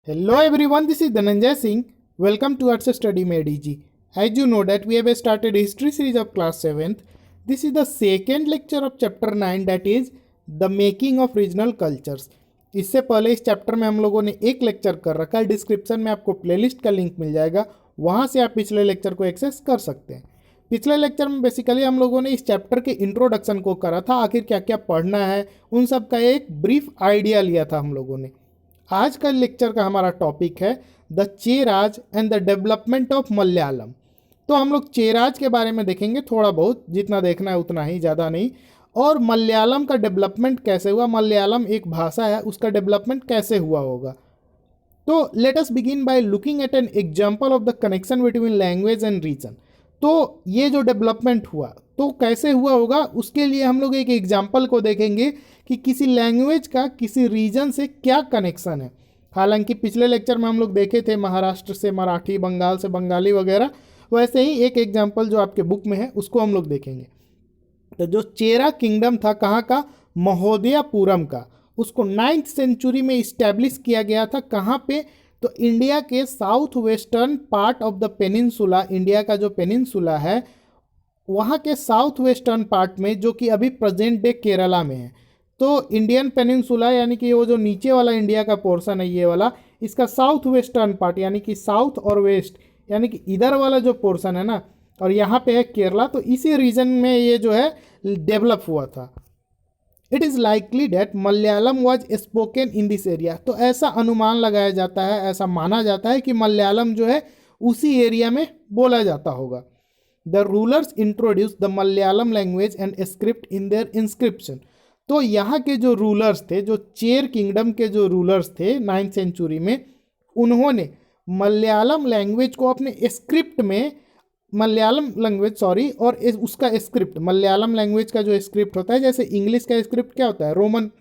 Hello everyone, this is Dhananjay Singh. Welcome to Arts Study Made Easy. As you know that we have started history series of class 7th. This is the second lecture of chapter 9 that is the making of regional cultures. इससे पहले इस chapter में हम लोगों ने एक lecture कर रखा है। डिस्क्रिप्शन में आपको प्लेलिस्ट का लिंक मिल जाएगा, वहाँ से आप पिछले लेक्चर को एक्सेस कर सकते हैं। पिछले लेक्चर में बेसिकली हम लोगों ने इस चैप्टर के इंट्रोडक्शन को करा था, आखिर क्या क्या पढ़ना है उन सब का एक ब्रीफ आइडिया लिया था हम लोगों ने। आज का लेक्चर का हमारा टॉपिक है the Cheras and the development of Malayalam. तो हम लोग चेराज के बारे में देखेंगे थोड़ा बहुत, जितना देखना है उतना ही, ज़्यादा नहीं। और मलयालम का डेवलपमेंट कैसे हुआ, मलयालम एक भाषा है, उसका डेवलपमेंट कैसे हुआ होगा। तो let us begin by looking at an example of the connection between language and region. तो ये जो डेवलपमेंट हुआ तो कैसे हुआ होगा, उसके लिए हम लोग एक एग्जांपल को देखेंगे कि किसी लैंग्वेज का किसी रीजन से क्या कनेक्शन है। हालांकि पिछले लेक्चर में हम लोग देखे थे महाराष्ट्र से मराठी, बंगाल से बंगाली वगैरह, वैसे ही एक एग्जांपल जो आपके बुक में है उसको हम लोग देखेंगे। तो जो चेरा किंगडम था कहाँ का, महोदयापुरम का, उसको 9th सेंचुरी में इस्टेब्लिश किया गया था। कहाँ पे, तो इंडिया के south western part of the peninsula, India का जो पेनिनसुला है वहाँ के साउथ वेस्टर्न पार्ट में, जो कि अभी प्रेजेंट डे केरला में है। तो इंडियन पेनिनसुला यानी कि वो जो नीचे वाला इंडिया का पोर्शन है ये वाला, इसका साउथ वेस्टर्न पार्ट यानी कि साउथ और वेस्ट यानी कि इधर वाला जो पोर्शन है ना, और यहाँ पे है केरला, तो इसी रीजन में ये जो है डेवलप हुआ था। It is likely that Malayalam was spoken in this area. तो ऐसा अनुमान लगाया जाता है, ऐसा माना जाता है कि मलयालम जो है उसी एरिया में बोला जाता होगा। The rulers introduce the Malayalam language and script in their inscription. तो यहाँ के जो रूलर्स थे, जो चेर किंगडम के जो रूलर्स थे 9th सेंचुरी में, उन्होंने मलयालम लैंग्वेज को अपने स्क्रिप्ट में, मलयालम लैंग्वेज सॉरी, और उसका स्क्रिप्ट, मलयालम लैंग्वेज का जो स्क्रिप्ट होता है, जैसे इंग्लिश का स्क्रिप्ट क्या होता है, रोमन,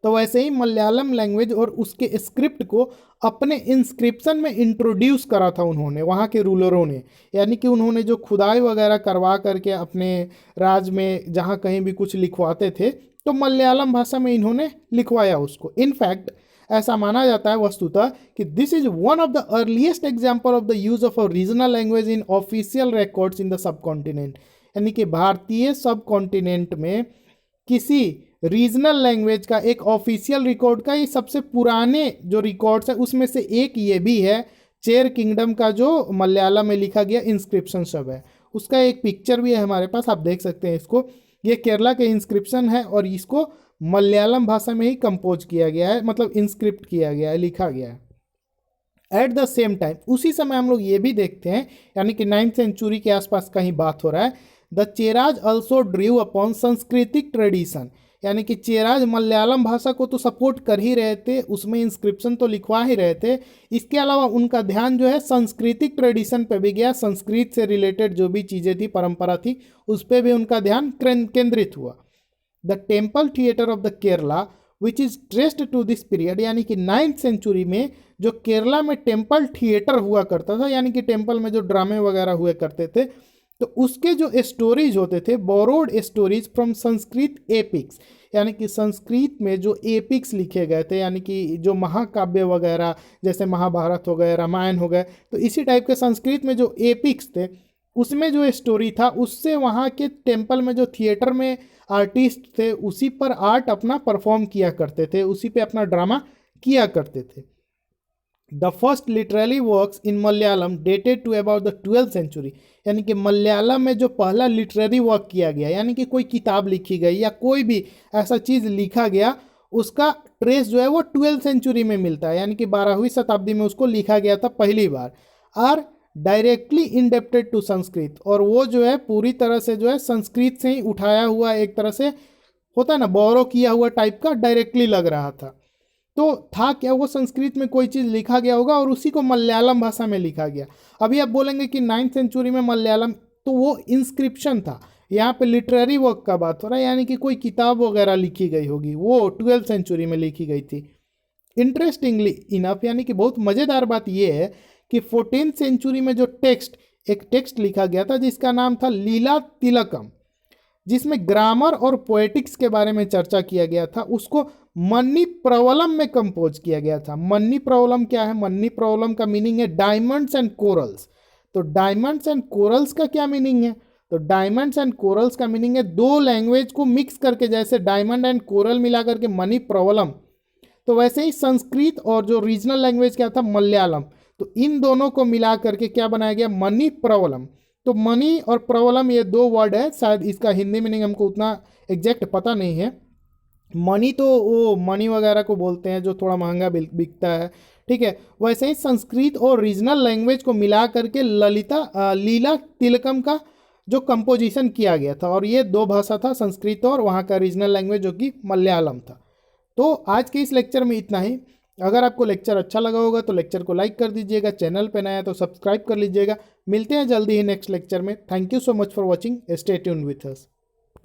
तो वैसे ही मलयालम लैंग्वेज और उसके स्क्रिप्ट को अपने इंस्क्रिप्शन में इंट्रोड्यूस करा था उन्होंने, वहाँ के रूलरों ने। यानी कि उन्होंने जो खुदाई वगैरह करवा करके अपने राज में जहाँ कहीं भी कुछ लिखवाते थे, तो मलयालम भाषा में इन्होंने लिखवाया उसको। इनफैक्ट ऐसा माना जाता है वस्तुतः कि this is one of the earliest example of the use of a regional language in official records in the sub continent. यानी कि भारतीय सब कॉन्टिनेंट में किसी रीजनल लैंग्वेज का एक ऑफिशियल रिकॉर्ड का ये सबसे पुराने जो रिकॉर्ड्स है उसमें से एक ये भी है। चेर किंगडम का जो मलयालम में लिखा गया इंस्क्रिप्शन सब है, उसका एक पिक्चर भी है हमारे पास, आप देख सकते हैं इसको। ये केरला के इंस्क्रिप्शन है और इसको मलयालम भाषा में ही कंपोज किया गया है, मतलब इंस्क्रिप्ट किया गया है, लिखा गया है। एट द सेम टाइम उसी समय हम लोग ये भी देखते हैं, यानी कि 9th सेंचुरी के आसपास का ही बात हो रहा है, द चेराज ऑल्सो ड्रीव अपॉन सांस्कृतिक ट्रेडिशन। यानी कि चेराज मलयालम भाषा को तो सपोर्ट कर ही रहे थे, उसमें इंस्क्रिप्शन तो लिखवा ही रहे थे, इसके अलावा उनका ध्यान जो है सांस्कृतिक ट्रेडिशन पे भी गया। संस्कृत से रिलेटेड जो भी चीज़ें थी, परंपरा थी, उस पर भी उनका ध्यान केंद्रित हुआ। The temple theatre of the Kerala which is traced to this period. यानी कि 9th सेंचुरी में जो केरला में टेम्पल थिएटर हुआ करता था, यानी कि टेम्पल में जो ड्रामे वगैरह हुए करते थे, तो उसके जो स्टोरीज होते थे, borrowed stories from Sanskrit epics. यानी कि संस्कृत में जो एपिक्स लिखे गए थे, यानी कि जो महाकाव्य वगैरह, जैसे महाभारत हो गए, रामायण हो गए, तो इसी टाइप के संस्कृत में जो एपिक्स थे उसमें जो स्टोरी था, उससे वहाँ के टेम्पल में जो थिएटर में आर्टिस्ट थे उसी पर आर्ट अपना परफॉर्म किया करते थे, उसी पे अपना ड्रामा किया करते थे। The first literary works in Malayalam dated to about the 12th century. यानी कि मलयालम में जो पहला लिटरेरी वर्क किया गया, यानी कि कोई किताब लिखी गई या कोई भी ऐसा चीज़ लिखा गया, उसका ट्रेस जो है वो 12th सेंचुरी में मिलता है। यानी कि 12वीं शताब्दी में उसको लिखा गया था पहली बार। Are directly indebted to Sanskrit, और वो जो है पूरी तरह से जो है संस्कृत से ही उठाया हुआ, एक तरह से होता है ना, बोरो किया हुआ टाइप का डायरेक्टली लग रहा था। तो था क्या, वो संस्कृत में कोई चीज़ लिखा गया होगा और उसी को मलयालम भाषा में लिखा गया। अभी आप बोलेंगे कि 9th सेंचुरी में मलयालम, तो वो इंस्क्रिप्शन था, यहाँ पे लिटरेरी वर्क का बात हो रहा है, यानी कि कोई किताब वगैरह लिखी गई होगी, वो 12th सेंचुरी में लिखी गई थी। इंटरेस्टिंगली इनफ, यानी कि बहुत मज़ेदार बात यह है कि 14th सेंचुरी में जो एक टेक्स्ट लिखा गया था जिसका नाम था लीला तिलकम, जिसमें ग्रामर और पोएटिक्स के बारे में चर्चा किया गया था, उसको मन्नी प्रवलम में कंपोज किया गया था। मन्नी प्रवलम क्या है? मन्नी प्रवलम का मीनिंग है डायमंड्स एंड कोरल्स। तो डायमंड्स एंड कोरल्स का क्या मीनिंग है? तो डायमंड्स एंड कोरल्स का मीनिंग है दो लैंग्वेज को मिक्स करके, जैसे डायमंड एंड कोरल मिला करके मनी प्रवलम, तो वैसे ही संस्कृत और जो रीजनल लैंग्वेज क्या था, मलयालम, तो इन दोनों को मिला करके क्या बनाया गया? Money problem. तो मनी और प्रवलम ये दो वर्ड है, शायद इसका हिंदी मीनिंग हमको उतना एग्जैक्ट पता नहीं है। मनी तो वो मनी वगैरह को बोलते हैं जो थोड़ा महंगा बिकता है, ठीक है। वैसे ही संस्कृत और रीजनल लैंग्वेज को मिला करके लीला तिलकम का जो कंपोजिशन किया गया था, और ये दो भाषा था, संस्कृत और वहाँ का रीजनल लैंग्वेज जो कि मलयालम था। तो आज के इस लेक्चर में इतना ही। अगर आपको लेक्चर अच्छा लगा होगा तो लेक्चर को लाइक कर दीजिएगा, चैनल पे नया है तो सब्सक्राइब कर लीजिएगा। मिलते हैं जल्दी ही नेक्स्ट लेक्चर में। Thank you so much for watching, stay tuned with us.